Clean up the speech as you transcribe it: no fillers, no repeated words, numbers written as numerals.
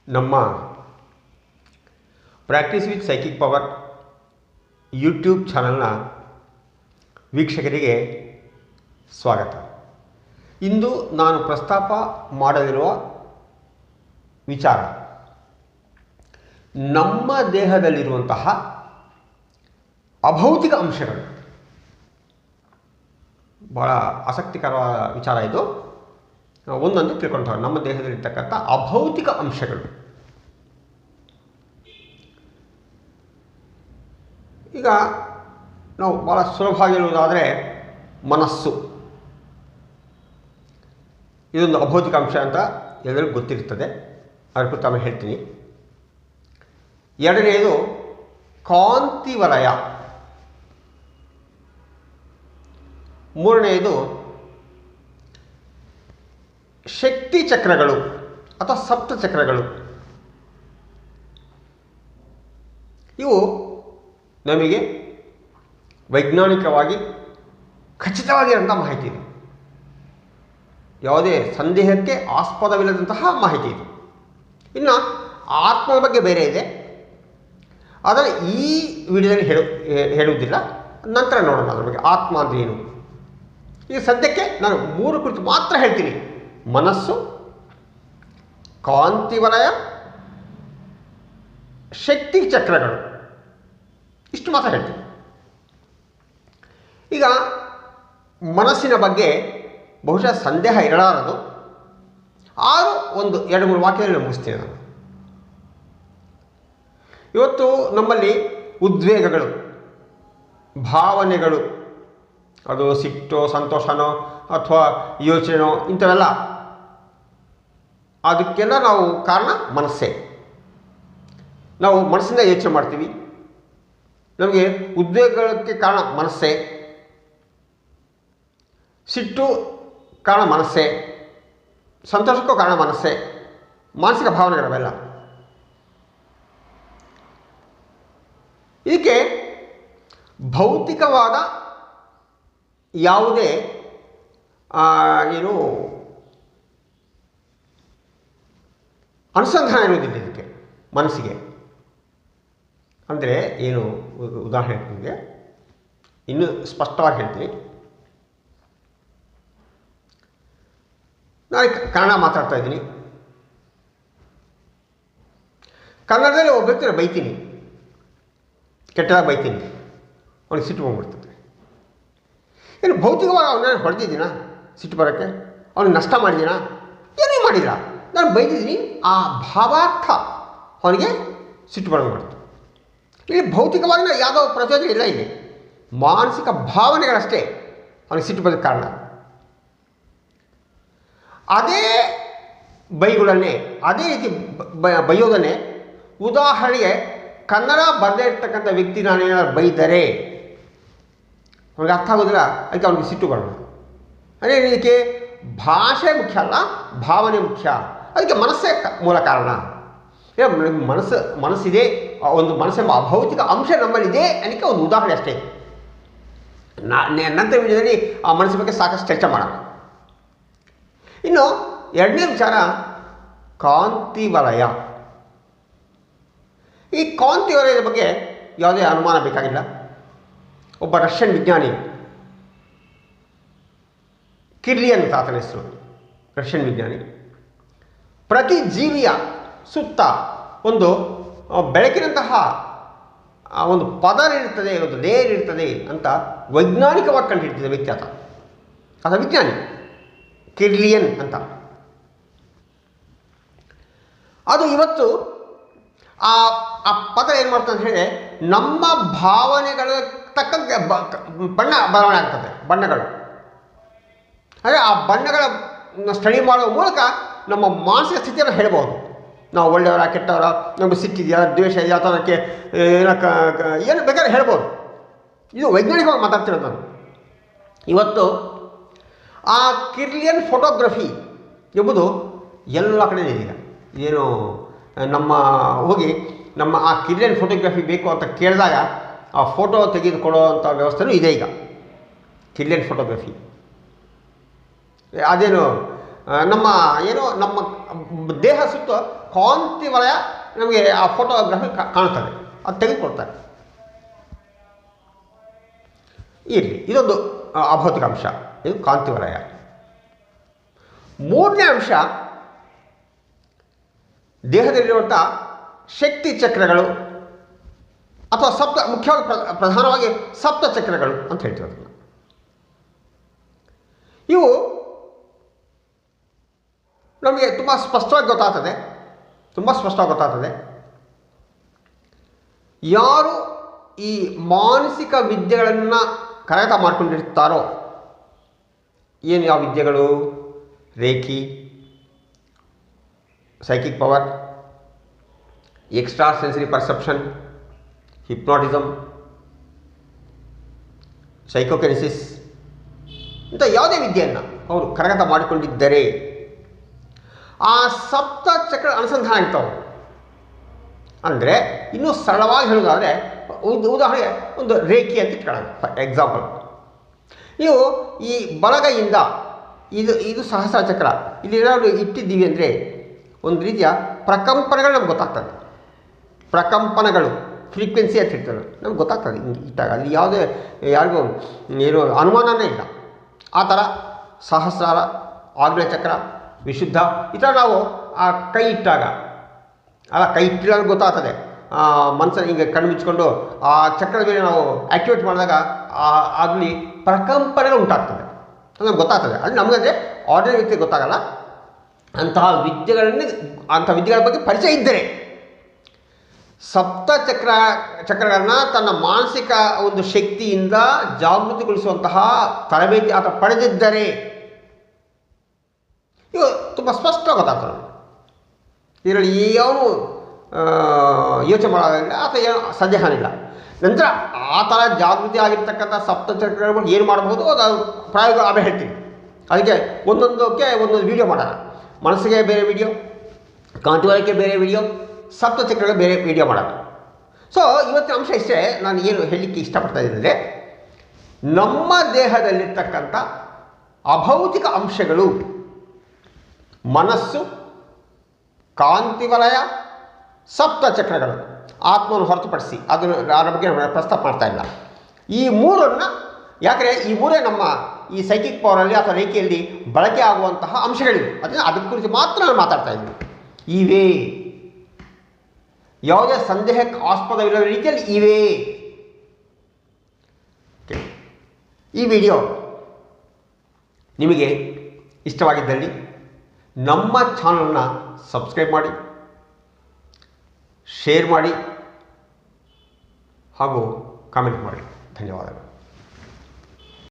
ನಮ್ಮ practice with psychic power YouTube ಚಾನಲ್ನ ವೀಕ್ಷಕರಿಗೆ ಸ್ವಾಗತ. ಇಂದು ನಾನು ಪ್ರಸ್ತಾಪ ಮಾಡಲಿರುವ ವಿಚಾರ ನಮ್ಮ ದೇಹದಲ್ಲಿರುವಂತಹ ಅಭೌತಿಕ ಅಂಶಗಳು. ಭಾಳ ಆಸಕ್ತಿಕರವಾದ ವಿಚಾರ ಇದು. ಒಂದೊಂದು ತಿಳ್ಕೊಳ್ತಾರೆ. ನಮ್ಮ ದೇಹದಲ್ಲಿರ್ತಕ್ಕಂಥ ಅಭೌತಿಕ ಅಂಶಗಳು. ಈಗ ನಾವು ಭಾಳ ಸುಲಭವಾಗಿ ಹೇಳುವುದಾದರೆ ಮನಸ್ಸು ಇದೊಂದು ಅಭೌತಿಕ ಅಂಶ ಅಂತ ಎಲ್ಲರಿಗೂ ಗೊತ್ತಿರ್ತದೆ. ಅದ್ರ ಕುರಿತು ಆಮೇಲೆ ಹೇಳ್ತೀನಿ. ಎರಡನೆಯದು ಕಾಂತಿ ವಲಯ. ಮೂರನೆಯದು ಶಕ್ತಿ ಚಕ್ರಗಳು ಅಥವಾ ಸಪ್ತ ಚಕ್ರಗಳು. ಇವು ನಮಗೆ ವೈಜ್ಞಾನಿಕವಾಗಿ ಖಚಿತವಾಗಿರುವಂಥ ಮಾಹಿತಿ ಇದೆ. ಯಾವುದೇ ಸಂದೇಹಕ್ಕೆ ಆಸ್ಪದವಿಲ್ಲದಂತಹ ಮಾಹಿತಿ ಇದೆ. ಇನ್ನು ಆತ್ಮದ ಬಗ್ಗೆ ಬೇರೆ ಇದೆ. ಆದರೆ ಈ ವಿಡಿಯೋದಲ್ಲಿ ಹೇಳುವುದಿಲ್ಲ, ನಂತರ ನೋಡೋಣ ಅದರ ಬಗ್ಗೆ. ಆತ್ಮ ಅಂದರೆ ಏನು? ಈಗ ಸದ್ಯಕ್ಕೆ ನಾನು ಮೂರು ಕುರಿತು ಮಾತ್ರ ಹೇಳ್ತೀನಿ. ಮನಸ್ಸು, ಕಾಂತಿ ವಲಯ, ಶಕ್ತಿ ಚಕ್ರಗಳು, ಇಷ್ಟು ಮಾತ್ರ ಹೇಳ್ತೀನಿ. ಈಗ ಮನಸ್ಸಿನ ಬಗ್ಗೆ ಬಹುಶಃ ಸಂದೇಹ ಇರಲಾರದು. ಆದರೂ ಒಂದು 2-3 ವಾಕ್ಯದಲ್ಲಿ ಮುಗಿಸ್ತೀನಿ ನಾನು. ಇವತ್ತು ನಮ್ಮಲ್ಲಿ ಉದ್ವೇಗಗಳು, ಭಾವನೆಗಳು, ಅದು ಸಿಟ್ಟೋ ಸಂತೋಷನೋ ಅಥವಾ ಯೋಚನೆನೋ ಇಂಥವೆಲ್ಲ, ಅದಕ್ಕೆಲ್ಲ ನಾವು ಕಾರಣ ಮನಸ್ಸೇ. ನಾವು ಮನಸ್ಸಿಂದ ಯೋಚನೆ ಮಾಡ್ತೀವಿ. ನಮಗೆ ಉದ್ವೇಗಕ್ಕೆ ಕಾರಣ ಮನಸ್ಸೇ, ಸಿಟ್ಟು ಕಾರಣ ಮನಸ್ಸೇ, ಸಂತೋಷಕ್ಕೂ ಕಾರಣ ಮನಸ್ಸೇ. ಮಾನಸಿಕ ಭಾವನೆಗಳವೆಲ್ಲ. ಇದಕ್ಕೆ ಭೌತಿಕವಾದ ಯಾವುದೇ ಅನುಸಂಧಾನ ಇರುವುದಿಲ್ಲ ಇದಕ್ಕೆ, ಮನಸ್ಸಿಗೆ. ಅಂದರೆ ಏನು, ಉದಾಹರಣೆ ಹೇಳ್ತೀನಿ, ಇನ್ನೂ ಸ್ಪಷ್ಟವಾಗಿ ಹೇಳ್ತೀನಿ. ನಾನು ಕನ್ನಡ ಮಾತಾಡ್ತಾ ಇದ್ದೀನಿ. ಕನ್ನಡದಲ್ಲಿ ಒಬ್ಬ ವ್ಯಕ್ತಿನ ಬೈತೀನಿ, ಕೆಟ್ಟದಾಗಿ ಬೈತೀನಿ, ಅವನಿಗೆ ಸಿಟ್ಟು ಬಂದ್ಬಿಡ್ತದೆ. ಏನು ಭೌತಿಕವಾಗಿ ಅವನ್ನ ಹೊಡೆದಿದ್ದೀನ ಸಿಟ್ಟು ಬರೋಕ್ಕೆ? ಅವನಿಗೆ ನಷ್ಟ ಮಾಡಿದ್ದೀನ? ಏನೂ ಮಾಡಿಲ್ಲ. ನಾನು ಬೈದಿದ್ದೀನಿ, ಆ ಭಾವಾರ್ಥ ಅವನಿಗೆ ಸಿಟ್ಟು ಬಂದ್ಬಿಡ್ತು. ಇಲ್ಲಿ ಭೌತಿಕವಾಗಿ ಯಾವುದೋ ಪ್ರಚೋದನೆ ಇಲ್ಲ. ಇಲ್ಲಿ ಮಾನಸಿಕ ಭಾವನೆಗಳಷ್ಟೇ ಅವನಿಗೆ ಸಿಟ್ಟು ಬರೋಕ್ಕೆ ಕಾರಣ. ಅದೇ ಬೈಗಳನ್ನೇ, ಅದೇ ರೀತಿ ಬೈಯೋದನ್ನೇ, ಉದಾಹರಣೆಗೆ ಕನ್ನಡ ಬರದೇ ಇರ್ತಕ್ಕಂಥ ವ್ಯಕ್ತಿ ನಾನೇನಾದ್ರು ಬೈದರೆ ಅವನಿಗೆ ಅರ್ಥ ಆಗೋದಿಲ್ಲ, ಅದಕ್ಕೆ ಅವನಿಗೆ ಸಿಟ್ಟು ಬರೋಣ. ಅದೇ ಇದಕ್ಕೆ ಭಾಷೆ ಮುಖ್ಯ ಅಲ್ಲ, ಭಾವನೆ ಮುಖ್ಯ. ಅದಕ್ಕೆ ಮನಸ್ಸೇ ಮೂಲ ಕಾರಣ. ಮನಸ್ಸಿದೆ, ಒಂದು ಮನಸ್ಸೆಂಬ ಅಭೌತಿಕ ಅಂಶ ನಮ್ಮಲ್ಲಿದೆ ಅನ್ನೋಕ್ಕೆ ಒಂದು ಉದಾಹರಣೆ ಅಷ್ಟೇ. ನಂತರ ವಿಡಿಯೋದಲ್ಲಿ ಆ ಮನಸ್ಸಿನ ಬಗ್ಗೆ ಸಾಕಷ್ಟು ಚರ್ಚೆ ಮಾಡೋಣ. ಇನ್ನು ಎರಡನೇ ವಿಚಾರ ಕಾಂತಿ ವಲಯ. ಈ ಕಾಂತಿ ವಲಯದ ಬಗ್ಗೆ ಯಾವುದೇ ಅನುಮಾನ ಬೇಕಾಗಿಲ್ಲ. ಒಬ್ಬ ರಷ್ಯನ್ ವಿಜ್ಞಾನಿ, ಕಿರ್ಲಿಯನ್ ಅಂತ ಆತನ ಹೆಸರು, ರಷ್ಯನ್ ವಿಜ್ಞಾನಿ, ಪ್ರತಿ ಜೀವಿಯ ಸುತ್ತ ಒಂದು ಬೆಳಕಿನಂತಹ ಒಂದು ಪದರ ಇರ್ತದೆ, ಒಂದು ಲೇಯರ್ ಇರ್ತದೆ ಅಂತ ವೈಜ್ಞಾನಿಕವಾಗಿ ಕಂಡುಹಿಡಿದಿದ್ದ ವ್ಯಕ್ತಿ ಆತ ವಿಜ್ಞಾನಿ, ಕಿರ್ಲಿಯನ್ ಅಂತ. ಅದು ಇವತ್ತು ಆ ಪದ ಏನು ಮಾಡ್ತದೆ ಅಂತ ಹೇಳಿ, ನಮ್ಮ ಭಾವನೆಗಳ ತಕ್ಕಂತೆ ಬಣ್ಣ ಬದಲಾವಣೆ ಆಗ್ತದೆ. ಬಣ್ಣಗಳು ಅಂದರೆ ಆ ಬಣ್ಣಗಳ ಸ್ಟಡಿ ಮಾಡುವ ಮೂಲಕ ನಮ್ಮ ಮಾನಸಿಕ ಸ್ಥಿತಿಯನ್ನು ಹೇಳ್ಬೋದು. ನಾವು ಒಳ್ಳೆಯವರ ಕೆಟ್ಟವರ, ನಮಗೆ ಸಿಟ್ಟಿದೆಯಾ, ದ್ವೇಷ ಇದೆಯಾ, ಅಥವಾ ಅದಕ್ಕೆ ಏನು ಬೇಕಾದ್ರೆ ಹೇಳ್ಬೋದು. ಇದು ವೈಜ್ಞಾನಿಕವಾಗಿ ಮಾತಾಡ್ತಿರೋದು ನಾನು ಇವತ್ತು. ಆ ಕಿರ್ಲಿಯನ್ ಫೋಟೋಗ್ರಫಿ ಎಂಬುದು ಎಲ್ಲ ಕಡೆ ಇದೆ. ಏನು ನಮ್ಮ ಹೋಗಿ ನಮ್ಮ ಆ ಕಿರ್ಲಿಯನ್ ಫೋಟೋಗ್ರಫಿ ಬೇಕು ಅಂತ ಕೇಳಿದಾಗ ಆ ಫೋಟೋ ತೆಗೆದುಕೊಳ್ಳುವಂಥ ವ್ಯವಸ್ಥೆನೂ ಇದೆ ಈಗ. ಕಿರ್ಲಿಯನ್ ಫೋಟೋಗ್ರಫಿ ಅದೇನು ನಮ್ಮ ಏನು ನಮ್ಮ ದೇಹ ಸುತ್ತ ಕಾಂತಿ ವಲಯ ನಮಗೆ ಆ ಫೋಟೋಗ್ರಫಿ ಕಾಣ್ತದೆ, ಅದು ತೆಗೆದುಕೊಡ್ತಾರೆ. ಇರಲಿ, ಇದೊಂದು ಅಭೌತಿಕ ಅಂಶ, ಇದು ಕಾಂತಿ ವಲಯ. ಮೂರನೇ ಅಂಶ ದೇಹದಲ್ಲಿರುವಂಥ ಶಕ್ತಿ ಚಕ್ರಗಳು ಅಥವಾ ಮುಖ್ಯವಾಗಿ ಪ್ರಧಾನವಾಗಿ ಸಪ್ತ ಚಕ್ರಗಳು ಅಂತ ಹೇಳ್ತೀವಿ ಅದನ್ನು. ಇವು ನಮಗೆ ತುಂಬ ಸ್ಪಷ್ಟವಾಗಿ ಗೊತ್ತಾಗ್ತದೆ. ಯಾರು ಈ ಮಾನಸಿಕ ವಿದ್ಯೆಗಳನ್ನು ಕರಗತ ಮಾಡಿಕೊಂಡಿರ್ತಾರೋ, ಏನು ಯಾವ ವಿದ್ಯೆಗಳು, reiki, psychic power, extra sensory perception, hypnotism, psychokinesis ಇಂಥ ಯಾವುದೇ ವಿದ್ಯೆಯನ್ನು ಅವರು ಕರಗತ ಮಾಡಿಕೊಂಡಿದ್ದರೆ ಆ ಸಪ್ತ ಚಕ್ರ ಅನುಸಂಧಾನ ಆಗ್ತಾವೆ. ಅಂದರೆ ಇನ್ನೂ ಸರಳವಾಗಿ ಹೇಳೋದಾದರೆ ಉದಾಹರಣೆಗೆ ಒಂದು ರೇಖಿ ಅಂತ ಇಟ್ಕೊಳ್ಳೋಣ, ಫಾರ್ ಎಕ್ಸಾಂಪಲ್. ನೀವು ಈ ಬಲಗೈಯಿಂದ ಇದು ಸಹಸ್ರ ಚಕ್ರ ಇಲ್ಲಿ ಏನಾದರೂ ಇಟ್ಟಿದ್ದೀವಿ ಅಂದರೆ ಒಂದು ರೀತಿಯ ಪ್ರಕಂಪನಗಳು ನಮ್ಗೆ ಗೊತ್ತಾಗ್ತದೆ. ಪ್ರಕಂಪನಗಳು ಫ್ರೀಕ್ವೆನ್ಸಿ ಅಂತ ಇರ್ತದೆ, ನಮ್ಗೆ ಗೊತ್ತಾಗ್ತದೆ ಹಿಂಗೆ ಇಟ್ಟಾಗ. ಅಲ್ಲಿ ಯಾವುದೇ ಯಾರಿಗೂ ಏನು ಅನುಮಾನನೇ ಇಲ್ಲ. ಆ ಥರ ಸಹಸ್ರಾರ, ಆಗ್ನೇಯ ಚಕ್ರ, ವಿಶುದ್ಧ ಈ ಥರ ನಾವು ಆ ಕೈ ಇಟ್ಟಾಗ ಕೈ ಇಟ್ಟಿಲ್ಲ ಗೊತ್ತಾಗ್ತದೆ. ಮನಸ್ಸನ್ನು ಹಿಂಗೆ ಕಣ್ಣು ಮುಚ್ಕೊಂಡು ಆ ಚಕ್ರದ ಮೇಲೆ ನಾವು ಆ್ಯಕ್ಟಿವೇಟ್ ಮಾಡಿದಾಗ ಆಗಲಿ ಪ್ರಕಂಪನೆಗಳು ಉಂಟಾಗ್ತದೆ, ಅದು ನಮ್ಗೆ ಗೊತ್ತಾಗ್ತದೆ. ಅದು ನಮಗಂದರೆ ಆರ್ಡಿನರಿ ವ್ಯಕ್ತಿಗೆ ಗೊತ್ತಾಗಲ್ಲ. ಅಂಥ ವಿದ್ಯೆಗಳ ಬಗ್ಗೆ ಪರಿಚಯ ಇದ್ದರೆ ಸಪ್ತ ಚಕ್ರಗಳನ್ನು ತನ್ನ ಮಾನಸಿಕ ಒಂದು ಶಕ್ತಿಯಿಂದ ಜಾಗೃತಿಗೊಳಿಸುವಂತಹ ತರಬೇತಿ ಆತ ಪಡೆದಿದ್ದರೆ ಇವು ತುಂಬ ಸ್ಪಷ್ಟವಾಗಿ ಗೊತ್ತಾಗ್ತದೆ. ಇದರಲ್ಲಿ ಯಾವನು ಯೋಚನೆ ಮಾಡೋದಿಲ್ಲ ಅಥವಾ ಏನು ಸಂದೇಹ ಇಲ್ಲ. ನಂತರ ಆ ಥರ ಜಾಗೃತಿ ಆಗಿರ್ತಕ್ಕಂಥ ಸಪ್ತ ಚಕ್ರಗಳು ಏನು ಮಾಡಬಹುದು ಅದು ಪ್ರಾಯೋಗಿಕ ಆಮೇಲೆ ಹೇಳ್ತೀನಿ. ಅದಕ್ಕೆ ಒಂದೊಂದಕ್ಕೆ ಒಂದೊಂದು ವೀಡಿಯೋ ಮಾಡೋಣ. ಮನಸ್ಸಿಗೆ ಬೇರೆ ವೀಡಿಯೋ, ಕಾಂತಿವಲಯಕ್ಕೆ ಬೇರೆ ವೀಡಿಯೋ, ಸಪ್ತ ಚಕ್ರಗಳಿಗೆ ಬೇರೆ ವೀಡಿಯೋ ಮಾಡೋಣ. ಸೊ ಇವತ್ತಿನ ಅಂಶ ಇಷ್ಟೇ. ನಾನು ಏನು ಹೇಳಲಿಕ್ಕೆ ಇಷ್ಟಪಡ್ತಾ ಇದ್ದೀನಿ ಅಂದರೆ, ನಮ್ಮ ದೇಹದಲ್ಲಿರ್ತಕ್ಕಂಥ ಅಭೌತಿಕ ಅಂಶಗಳು ಮನಸ್ಸು, ಕಾಂತಿವಲಯ, ಸಪ್ತ ಚಕ್ರಗಳು, ಆತ್ಮವನ್ನು ಹೊರತುಪಡಿಸಿ ಅದರ ಬಗ್ಗೆ ಪ್ರಸ್ತಾಪ ಮಾಡ್ತಾ ಇಲ್ಲ. ಈ ಮೂರನ್ನು ಯಾಕಂದರೆ ಈ ಮೂರೇ ನಮ್ಮ ಈ ಸೈಕಿಕ್ ಪವರಲ್ಲಿ ಅಥವಾ ರೇಖೆಯಲ್ಲಿ ಬಳಕೆ ಆಗುವಂತಹ ಅಂಶಗಳಿವೆ. ಅದರ ಕುರಿತು ಮಾತ್ರ ನಾನು ಮಾತಾಡ್ತಾ ಇದ್ದೀನಿ. ಇವೇ ಯಾವುದೇ ಸಂದೇಹಕ್ಕೆ ಆಸ್ಪದವಿಲ್ಲದ ರೀತಿಯಲ್ಲಿ ಇವೇ. ಈ ವಿಡಿಯೋ ನಿಮಗೆ ಇಷ್ಟವಾಗಿದ್ದಲ್ಲಿ ನಮ್ಮ ಚಾನಲ್ನ ಸಬ್ಸ್ಕ್ರೈಬ್ ಮಾಡಿ, ಶೇರ್ ಮಾಡಿ ಹಾಗೂ ಕಾಮೆಂಟ್ ಮಾಡಿ. ಧನ್ಯವಾದಗಳು.